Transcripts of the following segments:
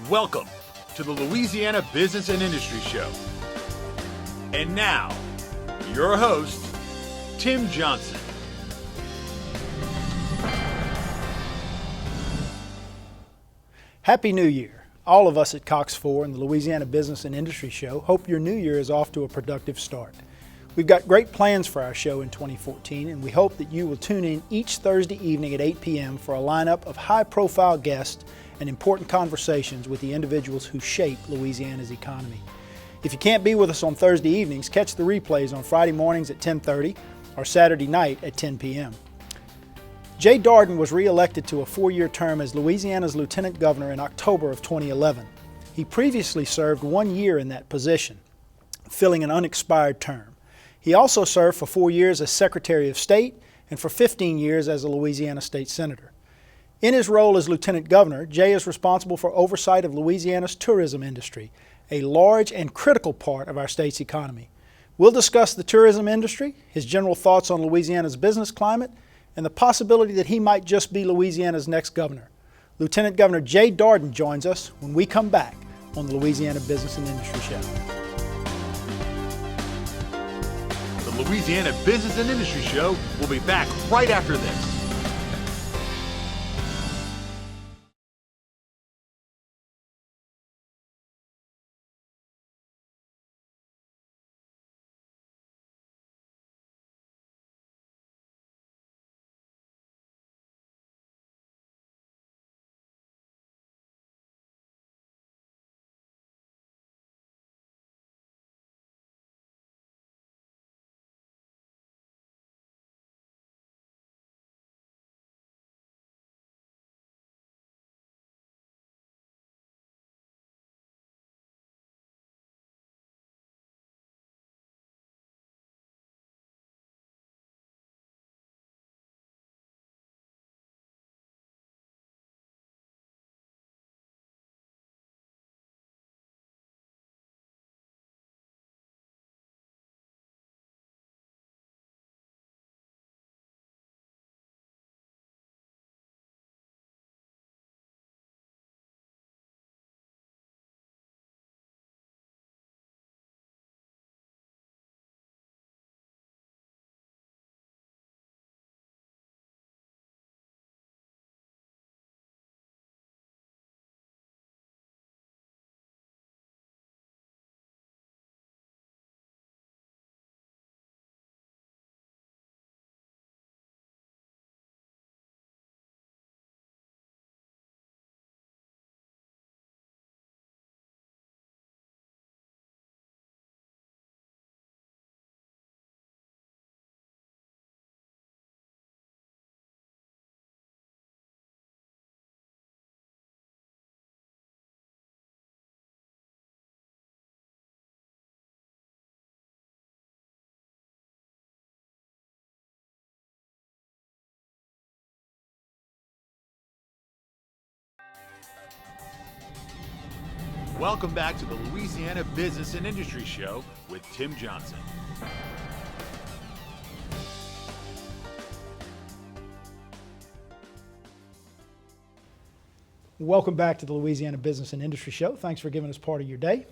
Welcome to the Louisiana Business and Industry Show. And now, your host, Tim Johnson. Happy New Year. All of us at Cox 4 and the Louisiana Business and Industry Show hope your new year is off to a productive start. We've got great plans for our show in 2014, and we hope that you will tune in each Thursday evening at 8 p.m. for a lineup of high-profile guests and important conversations with the individuals who shape Louisiana's economy. If you can't be with us on Thursday evenings, catch the replays on Friday mornings at 10:30 or Saturday night at 10 p.m. Jay Dardenne was re-elected to a 4-year term as Louisiana's Lieutenant Governor in October of 2011. He previously served 1 year in that position, filling an unexpired term. He also served for 4 years as Secretary of State and for 15 years as a Louisiana State Senator. In his role as Lieutenant Governor, Jay is responsible for oversight of Louisiana's tourism industry, a large and critical part of our state's economy. We'll discuss the tourism industry, his general thoughts on Louisiana's business climate, and the possibility that he might just be Louisiana's next governor. Lieutenant Governor Jay Dardenne joins us when we come back on the Louisiana Business and Industry Show. The Louisiana Business and Industry Show will be back right after this. Welcome back to the Louisiana Business and Industry Show with Tim Johnson. Welcome back to the Louisiana Business and Industry Show. Thanks for giving us part of your day.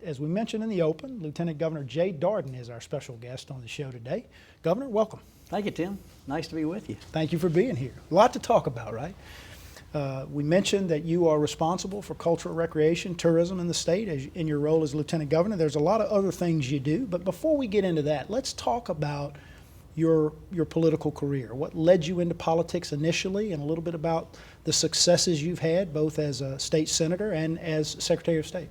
As we mentioned in the open, Lieutenant Governor Jay Dardenne is our special guest on the show today. Governor, welcome. Thank you, Tim. Nice to be with you. Thank you for being here. A lot to talk about, right? We mentioned that you are responsible for cultural recreation, tourism in the state in your role as Lieutenant Governor. There's a lot of other things you do, but before we get into that, let's talk about your political career. What led you into politics initially, and a little bit about the successes you've had both as a state senator and as Secretary of State.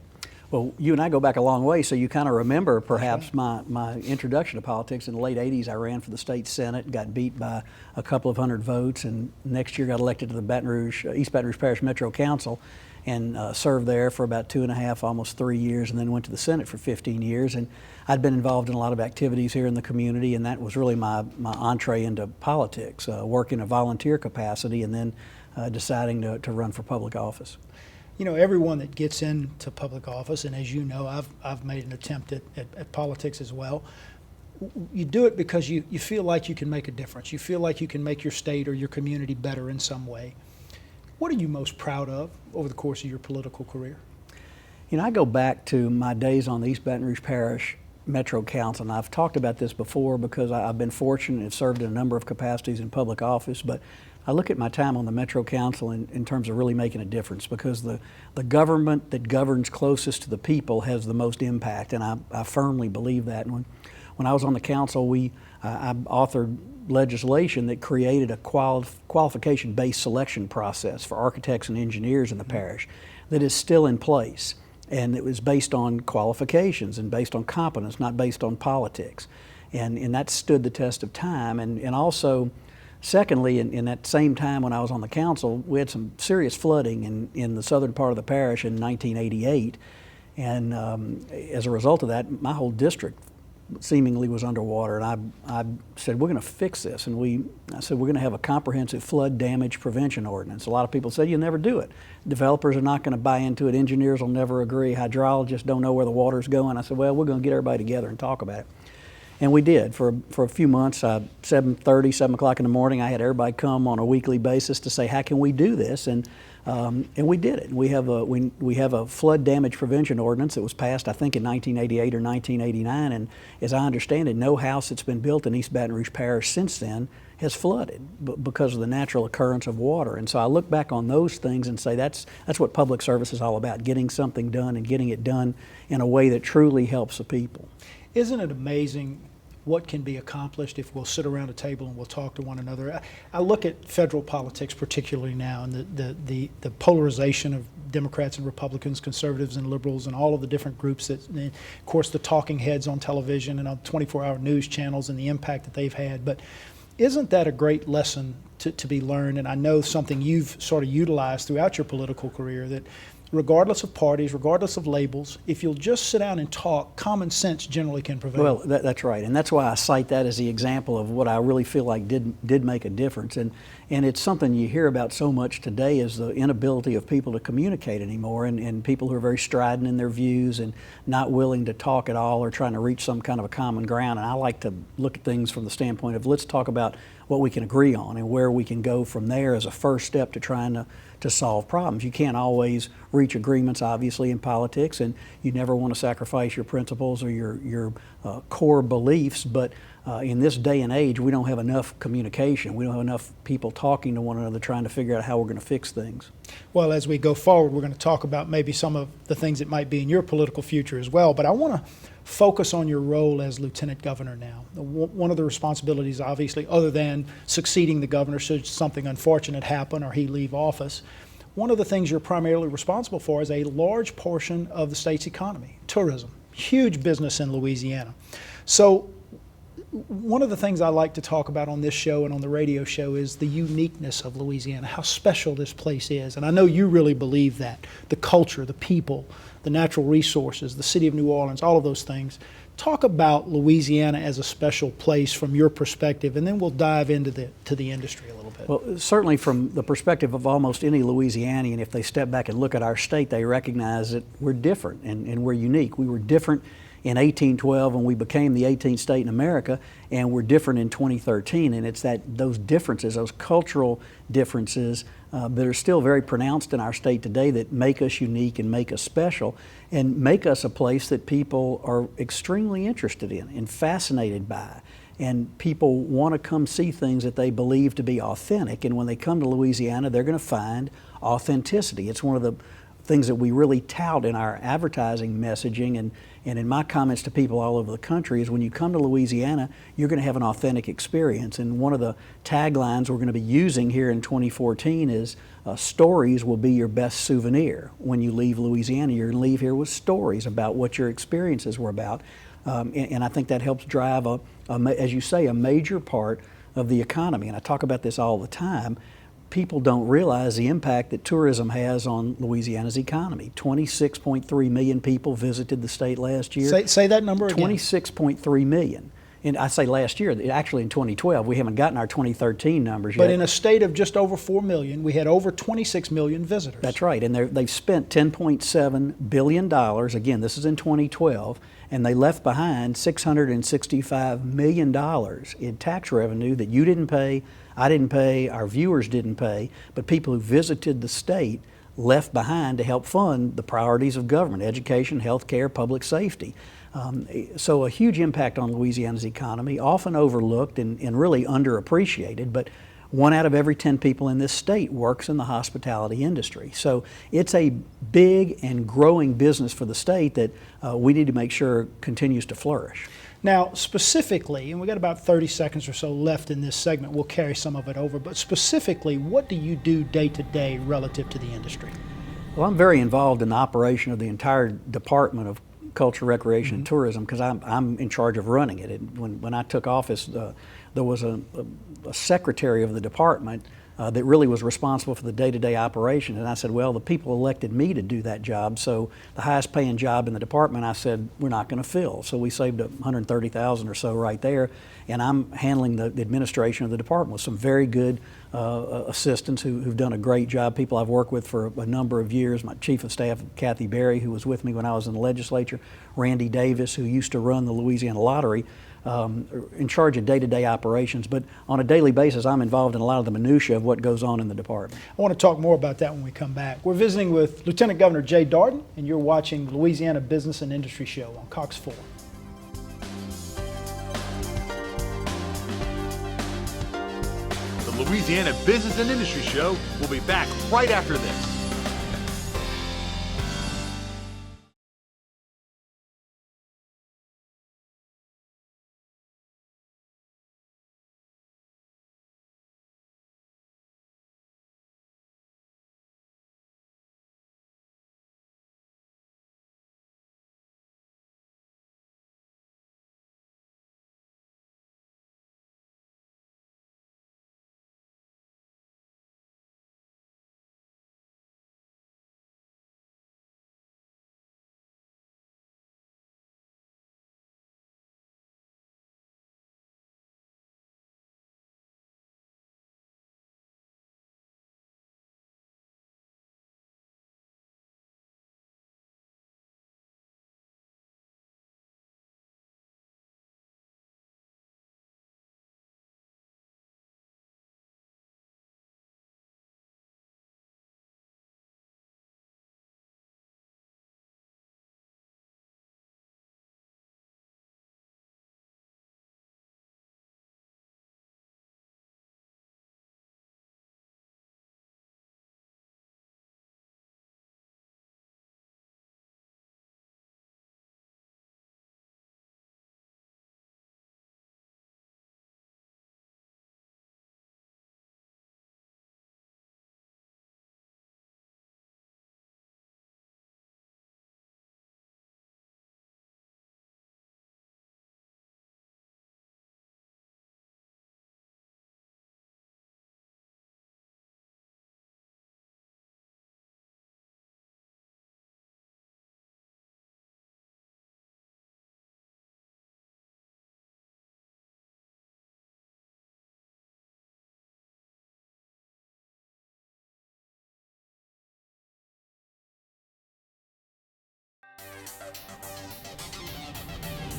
Well, you and I go back a long way, so you kind of remember perhaps my introduction to politics. In the late 80s, I ran for the state Senate, got beat by a couple of hundred votes, and next year got elected to the East Baton Rouge Parish Metro Council and served there for about 2.5, almost 3 years, and then went to the Senate for 15 years. And I'd been involved in a lot of activities here in the community, and that was really my entree into politics, work in a volunteer capacity and then deciding to run for public office. You know, everyone that gets into public office, and as you know, I've made an attempt at politics as well. you do it because you feel like you can make a difference. You feel like you can make your state or your community better in some way. What are you most proud of over the course of your political career? You know, I go back to my days on the East Baton Rouge Parish Metro Council, and I've talked about this before because I've been fortunate and served in a number of capacities in public office, but I look at my time on the Metro Council in terms of really making a difference, because the government that governs closest to the people has the most impact, and I firmly believe that. And when I was on the council, I authored legislation that created a qualification-based selection process for architects and engineers in the parish that is still in place. And it was based on qualifications and based on competence, not based on politics. And that stood the test of time. And also, secondly, in that same time when I was on the council, we had some serious flooding in the southern part of the parish in 1988. And as a result of that, my whole district seemingly was underwater. And I said, we're going to fix this. And I said, we're going to have a comprehensive flood damage prevention ordinance. A lot of people said, you'll never do it. Developers are not going to buy into it. Engineers will never agree. Hydrologists don't know where the water's going. I said, well, we're going to get everybody together and talk about it. And we did. For a few months, 7:30, 7 o'clock in the morning, I had everybody come on a weekly basis to say, how can we do this? And we did it. We have a flood damage prevention ordinance that was passed, I think, in 1988 or 1989. And as I understand it, no house that's been built in East Baton Rouge Parish since then has flooded because of the natural occurrence of water. And so I look back on those things and say that's what public service is all about, getting something done and getting it done in a way that truly helps the people. Isn't it amazing what can be accomplished if we'll sit around a table and we'll talk to one another? I look at federal politics particularly now, and the polarization of Democrats and Republicans, conservatives and liberals, and all of the different groups that, of course, the talking heads on television and on 24-hour news channels and the impact that they've had. But isn't that a great lesson to be learned? And I know something you've sort of utilized throughout your political career, that regardless of parties, regardless of labels, if you'll just sit down and talk, common sense generally can prevail. Well, that's right, and that's why I cite that as the example of what I really feel like did make a difference. And it's something you hear about so much today, is the inability of people to communicate anymore, and people who are very strident in their views and not willing to talk at all or trying to reach some kind of a common ground. And I like to look at things from the standpoint of, let's talk about what we can agree on and where we can go from there as a first step to trying to solve problems. You can't always reach agreements, obviously, in politics, and you never want to sacrifice your principles or your core beliefs, but in this day and age, we don't have enough communication. We don't have enough people talking to one another, trying to figure out how we're going to fix things. Well, as we go forward, we're going to talk about maybe some of the things that might be in your political future as well, but I want to focus on your role as Lieutenant Governor now. One of the responsibilities, obviously, other than succeeding the governor should something unfortunate happen or he leave office, one of the things you're primarily responsible for is a large portion of the state's economy, tourism, huge business in Louisiana. So one of the things I like to talk about on this show and on the radio show is the uniqueness of Louisiana, how special this place is. And I know you really believe that. The culture, the people, the natural resources, the city of New Orleans, all of those things. Talk about Louisiana as a special place from your perspective, and then we'll dive into the industry a little bit. Well, certainly from the perspective of almost any Louisianian, if they step back and look at our state, they recognize that we're different and we're unique. We were different in 1812 when we became the 18th state in America, and we're different in 2013. And it's those differences, those cultural differences that are still very pronounced in our state today, that make us unique and make us special and make us a place that people are extremely interested in and fascinated by. And people want to come see things that they believe to be authentic. And when they come to Louisiana, they're going to find authenticity. It's one of the things that we really tout in our advertising messaging and in my comments to people all over the country is, when you come to Louisiana, you're going to have an authentic experience. And one of the taglines we're going to be using here in 2014 is stories will be your best souvenir. When you leave Louisiana, you're going to leave here with stories about what your experiences were about. And I think that helps drive, as you say, a major part of the economy. And I talk about this all the time. People don't realize the impact that tourism has on Louisiana's economy. 26.3 million people visited the state last year. Say that number again. 26.3 million. and I say last year, actually in 2012, we haven't gotten our 2013 numbers yet. But in a state of just over 4 million, we had over 26 million visitors. That's right, and they've spent $10.7 billion, again, this is in 2012, and they left behind $665 million in tax revenue that you didn't pay, I didn't pay, our viewers didn't pay, but people who visited the state left behind to help fund the priorities of government: education, health care, public safety. So a huge impact on Louisiana's economy, often overlooked and really underappreciated, but 1 out of every 10 people in this state works in the hospitality industry. So it's a big and growing business for the state that we need to make sure continues to flourish. Now, specifically, and we got about 30 seconds or so left in this segment, we'll carry some of it over, but specifically, what do you do day to day relative to the industry? Well, I'm very involved in the operation of the entire Department of Culture, Recreation, and Tourism, because I'm in charge of running it. When I took office, there was a secretary of the department that really was responsible for the day-to-day operation. And I said, well, the people elected me to do that job, so the highest paying job in the department, I said, we're not going to fill. So we saved $130,000 or so right there, and I'm handling the administration of the department with some very good assistants who've done a great job, people I've worked with for a number of years. My chief of staff, Kathy Berry, who was with me when I was in the legislature, Randy Davis, who used to run the Louisiana Lottery, in charge of day-to-day operations, but on a daily basis, I'm involved in a lot of the minutia of what goes on in the department. I want to talk more about that when we come back. We're visiting with Lieutenant Governor Jay Dardenne, and you're watching the Louisiana Business and Industry Show on Cox 4. The Louisiana Business and Industry Show will be back right after this.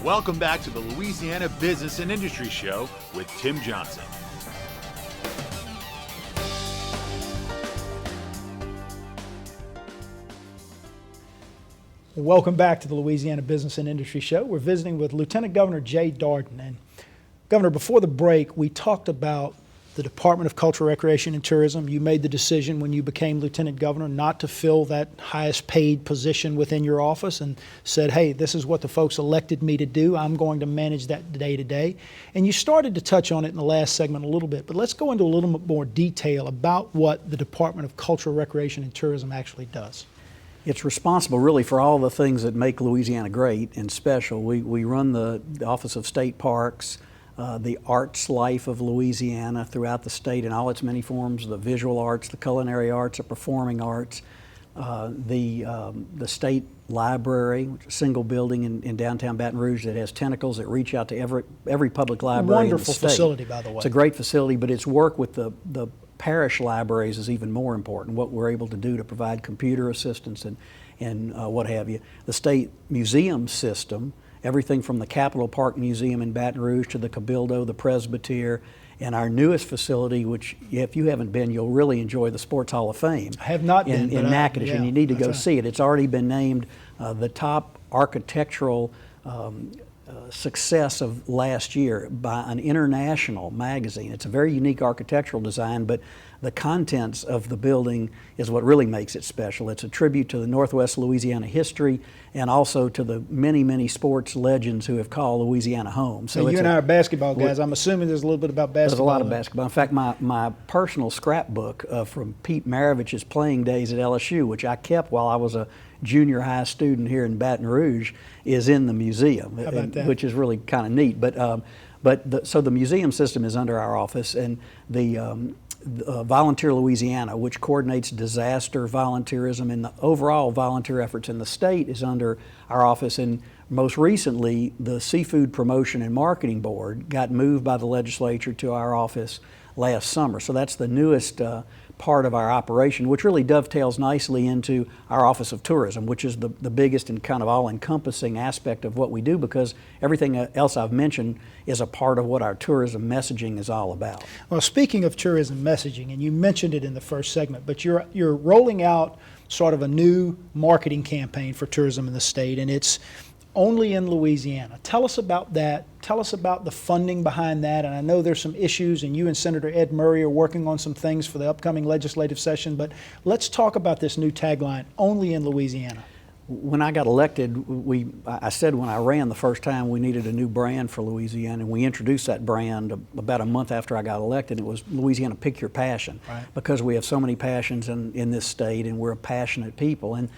Welcome back to the Louisiana Business and Industry Show with Tim Johnson. Welcome back to the Louisiana Business and Industry Show. We're visiting with Lieutenant Governor Jay Dardenne. And Governor, before the break, we talked about the Department of Culture, Recreation, and Tourism. You made the decision when you became Lieutenant Governor not to fill that highest paid position within your office and said, hey, this is what the folks elected me to do. I'm going to manage that day to day. And you started to touch on it in the last segment a little bit, but let's go into a little bit more detail about what the Department of Culture, Recreation, and Tourism actually does. It's responsible really for all the things that make Louisiana great and special. We run the Office of State Parks, the arts life of Louisiana throughout the state in all its many forms, the visual arts, the culinary arts, the performing arts. the state library, which is a single building in downtown Baton Rouge that has tentacles that reach out to every public library in the Wonderful state. facility, by the way. It's a great facility, but its work with the parish libraries is even more important, what we're able to do to provide computer assistance and what have you. The state museum system, everything from the Capitol Park Museum in Baton Rouge to the Cabildo, the Presbytere, and our newest facility, which if you haven't been, you'll really enjoy, the Sports Hall of Fame. I have not been, in but Natchitoches, yeah, and you need to go that's right. see it. It's already been named the top architectural success of last year by an international magazine. It's a very unique architectural design, but the contents of the building is what really makes it special. It's a tribute to the Northwest Louisiana history and also to the many, many sports legends who have called Louisiana home. So you and I are basketball guys. I'm assuming there's a little bit about basketball. There's a lot of basketball. In fact, my personal scrapbook from Pete Maravich's playing days at LSU, which I kept while I was a junior high student here in Baton Rouge, is in the museum, How about that? which is really kind of neat. So the museum system is under our office, and the Volunteer Louisiana, which coordinates disaster volunteerism and the overall volunteer efforts in the state, is under our office. And most recently, the Seafood Promotion and Marketing Board got moved by the legislature to our office last summer. So that's the newest part of our operation, which really dovetails nicely into our Office of Tourism, which is the biggest and kind of all-encompassing aspect of what we do, because everything else I've mentioned is a part of what our tourism messaging is all about. Well, speaking of tourism messaging, and you mentioned it in the first segment, but you're rolling out sort of a new marketing campaign for tourism in the state, and it's only in Louisiana. Tell us about that. Tell us about the funding behind that. And I know there's some issues, and you and Senator Ed Murray are working on some things for the upcoming legislative session, but let's talk about this new tagline, only in Louisiana. When I got elected, I said when I ran the first time we needed a new brand for Louisiana, and we introduced that brand about a month after I got elected. It was Louisiana Pick Your Passion, right, because we have so many passions in this state, and we're a passionate people, and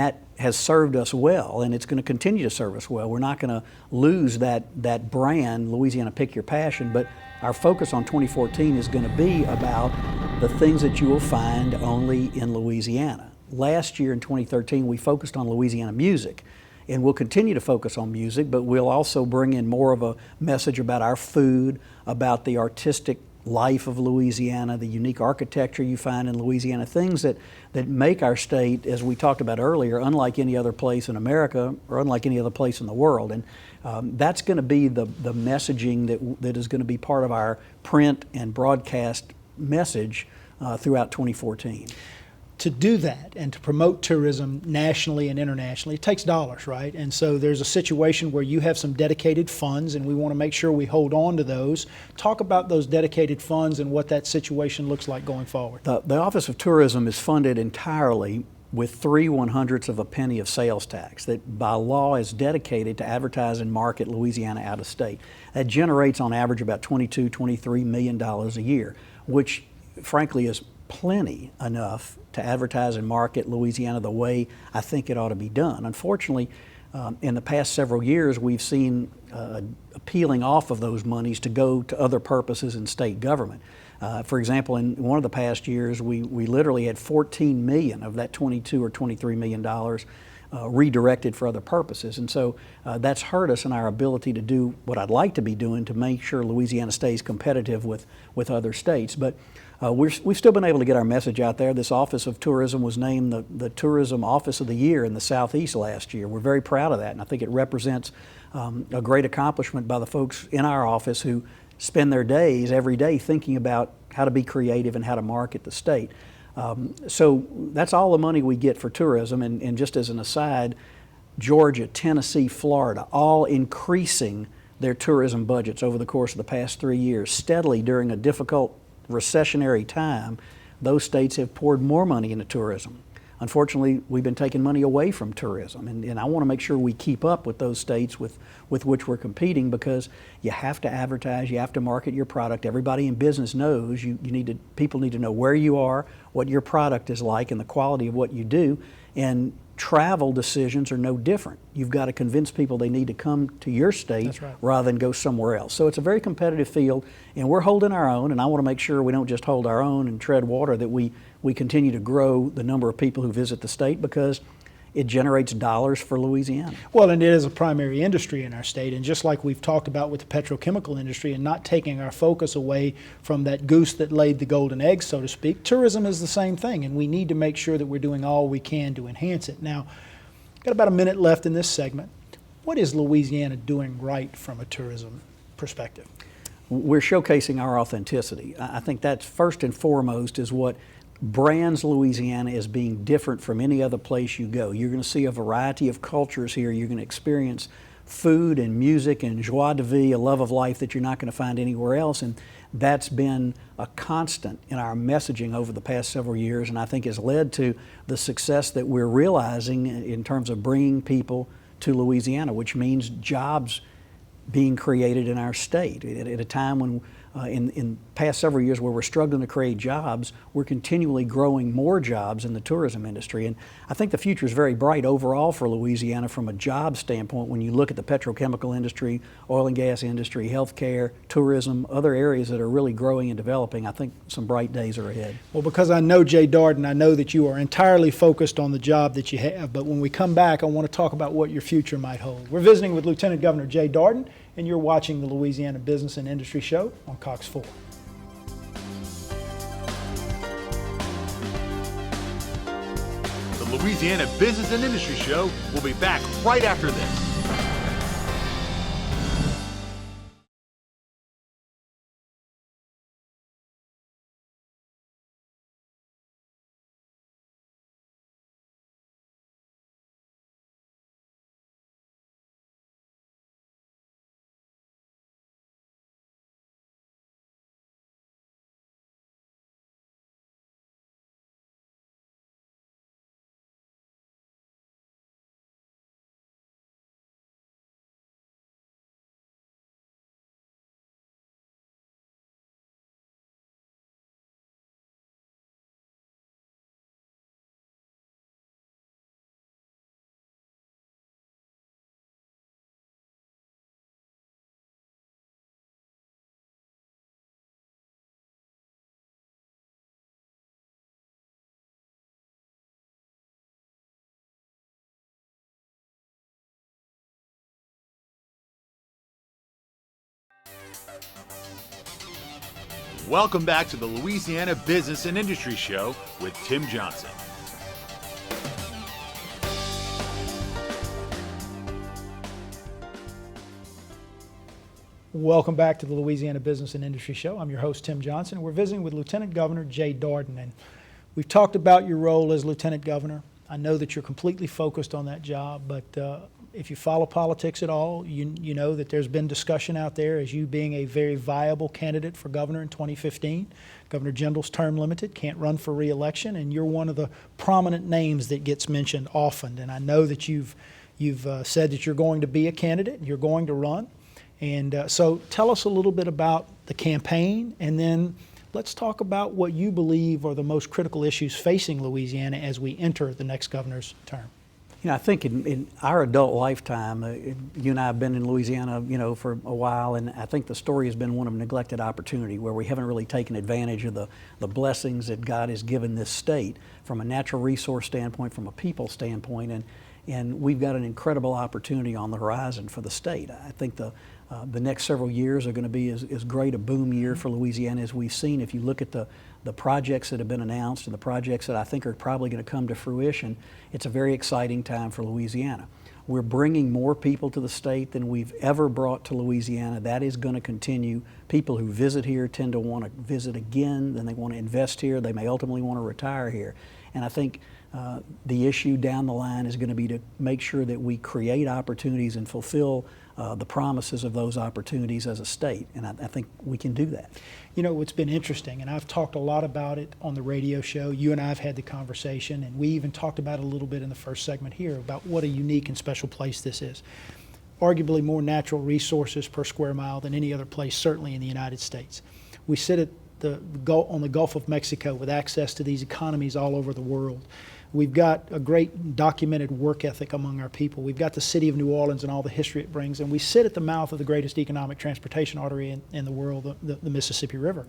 that has served us well, and it's going to continue to serve us well. We're not going to lose that brand, Louisiana Pick Your Passion, but our focus on 2014 is going to be about the things that you will find only in Louisiana. Last year in 2013, we focused on Louisiana music, and we'll continue to focus on music, but we'll also bring in more of a message about our food, about the artistic life of Louisiana, the unique architecture you find in Louisiana, things that make our state, as we talked about earlier, unlike any other place in America or unlike any other place in the world. And that's going to be the messaging that is going to be part of our print and broadcast message throughout 2014. To do that and to promote tourism nationally and internationally, it takes dollars, right? And so there's a situation where you have some dedicated funds, and we want to make sure we hold on to those. Talk about those dedicated funds and what that situation looks like going forward. The Office of Tourism is funded entirely with 3/100ths of a penny of sales tax that by law is dedicated to advertise and market Louisiana out of state. That generates on average about $22, $23 million a year, which frankly is plenty enough to advertise and market Louisiana the way I think it ought to be done. Unfortunately, in the past several years, we've seen peeling off of those monies to go to other purposes in state government. For example, in one of the past years, we literally had $14 million of that $22 or $23 million redirected for other purposes. And so that's hurt us in our ability to do what I'd like to be doing to make sure Louisiana stays competitive with other states. But we've still been able to get our message out there. This Office of Tourism was named the Tourism Office of the Year in the Southeast last year. We're very proud of that, and I think it represents a great accomplishment by the folks in our office who spend their days every day thinking about how to be creative and how to market the state. So that's all the money we get for tourism, and just as an aside, Georgia, Tennessee, Florida, all increasing their tourism budgets over the course of the past 3 years steadily during a difficult recessionary time. Those states have poured more money into tourism. Unfortunately, we've been taking money away from tourism, and I want to make sure we keep up with those states with which we're competing, because you have to advertise, you have to market your product. Everybody in business knows people need to know where you are, what your product is like, and the quality of what you do. And travel decisions are no different. You've got to convince people they need to come to your state. That's right. Rather than go somewhere else. So it's a very competitive field, and we're holding our own, and I want to make sure we don't just hold our own and tread water, that we continue to grow the number of people who visit the state, because it generates dollars for Louisiana. Well, and it is a primary industry in our state, and just like we've talked about with the petrochemical industry and not taking our focus away from that goose that laid the golden egg, so to speak, tourism is the same thing, and we need to make sure that we're doing all we can to enhance it. Now, got about a minute left in this segment. What is Louisiana doing right from a tourism perspective? We're showcasing our authenticity. I think that's first and foremost is what brands Louisiana as being different from any other place you go. You're going to see a variety of cultures here. You're going to experience food and music and joie de vivre, a love of life that you're not going to find anywhere else. And that's been a constant in our messaging over the past several years, and I think has led to the success that we're realizing in terms of bringing people to Louisiana, which means jobs being created in our state. At a time when in past several years where we're struggling to create jobs, we're continually growing more jobs in the tourism industry. And I think the future is very bright overall for Louisiana from a job standpoint when you look at the petrochemical industry, oil and gas industry, healthcare, tourism, other areas that are really growing and developing. I think some bright days are ahead. Well, because I know Jay Dardenne, I know that you are entirely focused on the job that you have, but when we come back, I want to talk about what your future might hold. We're visiting with Lieutenant Governor Jay Dardenne, and you're watching the Louisiana Business and Industry Show on Cox 4. The Louisiana Business and Industry Show will be back right after this. Welcome back to the Louisiana Business and Industry Show with Tim Johnson. Welcome back to the Louisiana Business and Industry Show. I'm your host, Tim Johnson. We're visiting with Lieutenant Governor Jay Dardenne, and we've talked about your role as Lieutenant Governor. I know that you're completely focused on that job, but if you follow politics at all, you know that there's been discussion out there as you being a very viable candidate for governor in 2015. Governor Jindal's term limited, can't run for re-election, and you're one of the prominent names that gets mentioned often. And I know that you've said that you're going to be a candidate, you're going to run. And so tell us a little bit about the campaign, and then let's talk about what you believe are the most critical issues facing Louisiana as we enter the next governor's term. You know, I think in our adult lifetime, you and I have been in Louisiana, for a while, and I think the story has been one of neglected opportunity where we haven't really taken advantage of the blessings that God has given this state from a natural resource standpoint, from a people standpoint, and we've got an incredible opportunity on the horizon for the state. I think the next several years are going to be as great a boom year for Louisiana as we've seen. If you look at the projects that have been announced and the projects that I think are probably going to come to fruition, it's a very exciting time for Louisiana. We're bringing more people to the state than we've ever brought to Louisiana. That is going to continue. People who visit here tend to want to visit again, then they want to invest here, they may ultimately want to retire here. And I think the issue down the line is going to be to make sure that we create opportunities and fulfill the promises of those opportunities as a state, and I think we can do that. You know, it's been interesting, and I've talked a lot about it on the radio show. You and I have had the conversation, and we even talked about it a little bit in the first segment here about what a unique and special place this is. Arguably more natural resources per square mile than any other place, certainly in the United States. We sit at on the Gulf of Mexico with access to these economies all over the world. We've got a great documented work ethic among our people. We've got the city of New Orleans and all the history it brings, and we sit at the mouth of the greatest economic transportation artery in the world, the Mississippi River.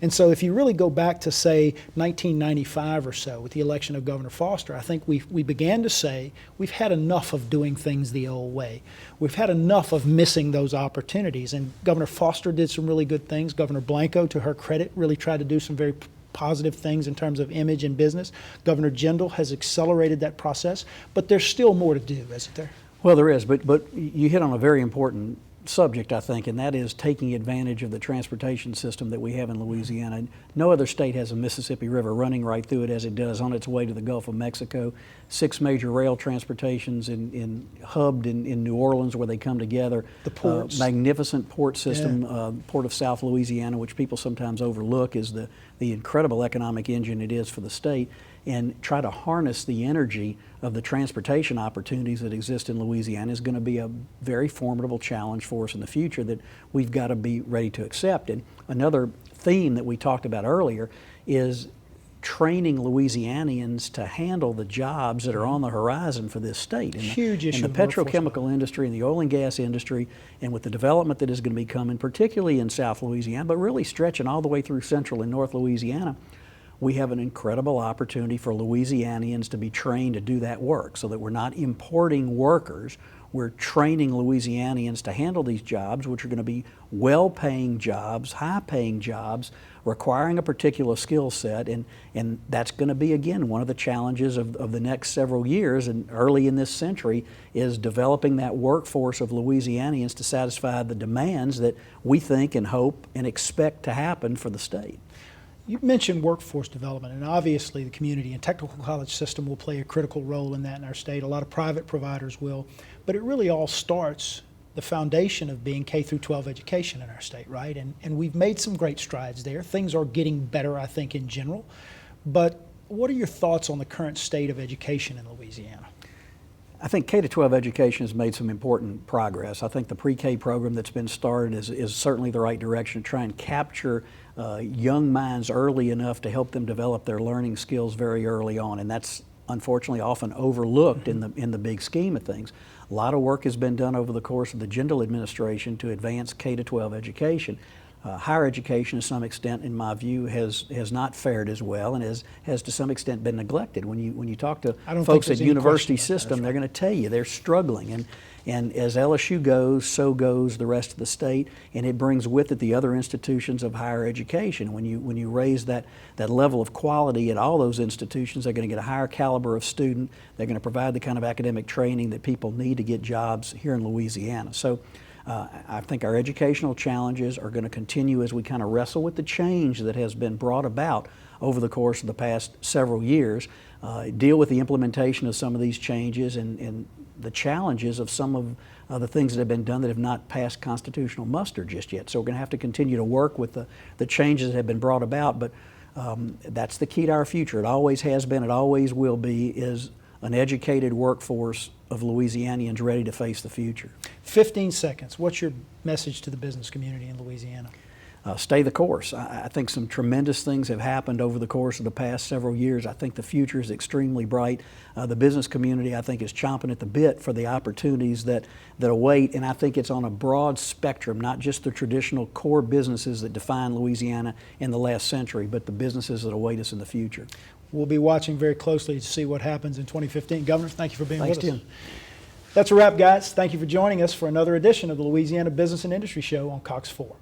And so if you really go back to, say, 1995 or so with the election of Governor Foster, I think we began to say we've had enough of doing things the old way. We've had enough of missing those opportunities. And Governor Foster did some really good things. Governor Blanco, to her credit, really tried to do some very positive things in terms of image and business. Governor Jindal has accelerated that process, but there's still more to do, isn't there? Well, there is, but you hit on a very important subject, I think, and that is taking advantage of the transportation system that we have in Louisiana. No other state has a Mississippi River running right through it as it does on its way to the Gulf of Mexico. 6 major rail transportations hubbed in New Orleans where they come together. The ports. Magnificent port system, Port of South Louisiana, which people sometimes overlook, is the incredible economic engine it is for the state, and try to harness the energy of the transportation opportunities that exist in Louisiana is going to be a very formidable challenge for us in the future that we've got to be ready to accept. And another theme that we talked about earlier is training Louisianians to handle the jobs that are on the horizon for this state. Huge issue. In the petrochemical industry and the oil and gas industry, and with the development that is going to be coming, particularly in South Louisiana, but really stretching all the way through Central and North Louisiana, we have an incredible opportunity for Louisianians to be trained to do that work so that we're not importing workers. We're training Louisianians to handle these jobs, which are going to be well-paying jobs, high-paying jobs, requiring a particular skill set, and that's going to be, again, one of the challenges of the next several years and early in this century is developing that workforce of Louisianians to satisfy the demands that we think and hope and expect to happen for the state. You mentioned workforce development, and obviously the community and technical college system will play a critical role in that in our state. A lot of private providers will, but it really all starts the foundation of being K through 12 education in our state, right? And we've made some great strides there. Things are getting better, I think, in general. But what are your thoughts on the current state of education in Louisiana? I think K-12 education has made some important progress. I think the pre-K program that's been started is certainly the right direction to try and capture young minds early enough to help them develop their learning skills very early on, and that's unfortunately often overlooked in the big scheme of things. A lot of work has been done over the course of the Jindal administration to advance K-12 education. Higher education, to some extent, in my view, has not fared as well and has to some extent been neglected. When you talk to folks at university system, they're going to tell you they're struggling. And as LSU goes, so goes the rest of the state, and it brings with it the other institutions of higher education. When you raise that level of quality at all those institutions, they're going to get a higher caliber of student. They're going to provide the kind of academic training that people need to get jobs here in Louisiana. So I think our educational challenges are going to continue as we kind of wrestle with the change that has been brought about over the course of the past several years, deal with the implementation of some of these changes and the challenges of some of the things that have been done that have not passed constitutional muster just yet. So we're going to have to continue to work with the changes that have been brought about, but that's the key to our future. It always has been, it always will be, is an educated workforce of Louisianians ready to face the future. 15 seconds. What's your message to the business community in Louisiana? Stay the course. I think some tremendous things have happened over the course of the past several years. I think the future is extremely bright. The business community, I think, is chomping at the bit for the opportunities that await, and I think it's on a broad spectrum, not just the traditional core businesses that define Louisiana in the last century, but the businesses that await us in the future. We'll be watching very closely to see what happens in 2015. Governor, thank you for being with us. Thanks, Tim. That's a wrap, guys. Thank you for joining us for another edition of the Louisiana Business and Industry Show on Cox 4.